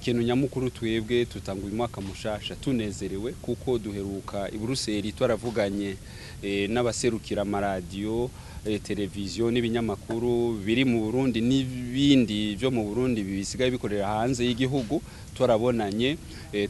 ikintu nyamukuru twebwe tutangwa umwaka mushasha tunezerewe kuko duheruka i Buruseli twaravuganye n'abaserukira amaradiyo televiziyo n'ibinyamakuru biri mu Burundi n'ibindi byo mu Burundi bisigaye bikorera hanze y'igihugu twarabonanye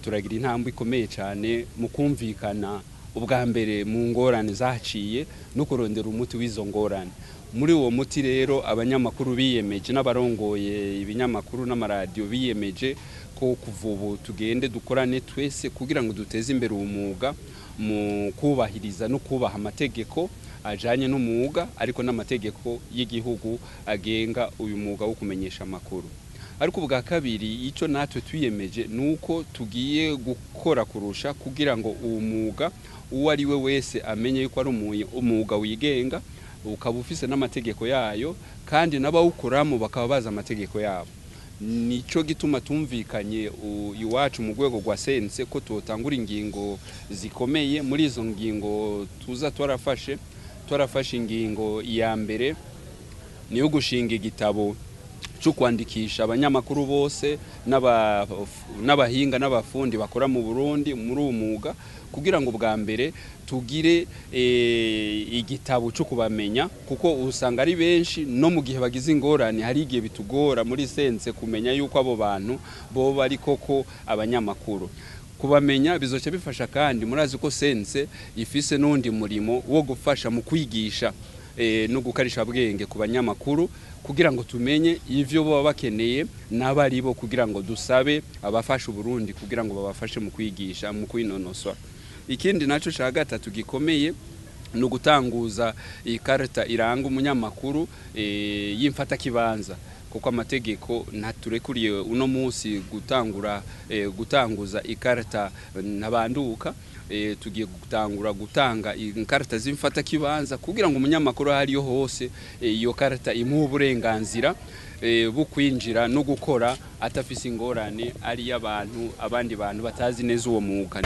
turagira intambwe ikomeye cyane mu kumvikana ubwa mbere mu ngorane zaciye no kurondera umuti w'izo ngorane. Muri uwo muti rero abanyamakuru biyemeje n'abarongoye ibinyamakuru n'amaradiyo biyemeje ko kuvubu tugende dukorane twese kugira ngo duteze imbere umwuga mu kubahiriza no kubaha amategeko ajanye n'umwuga ariko n'amategeko y'igihugu agenga uyu mwuga wo kumenyesha amakuru. Ariko ubwa kabiri ico natwe twiyemeje nuko tugiye gukora kurusha kugira ngo uwo mwuga uwo ari we wese amenye yuko ari umwuga wigenga ukaba ufise n'amategeko yayo kandi n'abawukoramo bakaba baza amategeko yabo. Nico gituma tumvikanye iwacu mu rwego rwa sense ko tutangura ingingo zikomeye. Muri izo ngingo tuza twarafashe ingingo ya mbere niyo gushinga igitabo cyo kwandikisha abanyamakuru bose n'abahinga n'abafundi bakora mu Burundi muri uwo mwuga kugira ngo bwa mbere tugire igitabo cyo kubamenya kuko usanga ari benshi no mu gihe bagize ingorane hari igihe bitugora muri sense kumenya yuko abo bantu bo bari koko abanyamakuru. Kubamenya bizoca bifasha kandi murazi ko sense ifise n'undi murimo wo gufasha mu kwigisha no gukarisha bwenge ku banyamakuru kugira ngo tumenye ivyo baba bakeneye n'abari bo kugira ngo dusabe abafasha Burundi kugira ngo babafashe mu kwigisha mu kwinonosora. Ikindi naco ca gatatu gikomeye no gutanguza ikarata iranga umunyamakuru y'imfata kibanza kuko amategeko naturekuriye uno munsi gutanguza ikarata nabanduka tugiye gutanga ikarata z'imfata kibanza kugira ngo umunyamakuru hari yo hose iyo karata imuha uburenganzira bukwinjira no gukora atafise ingorane ari y'abantu abandi bantu batazi neza uwo mwuga.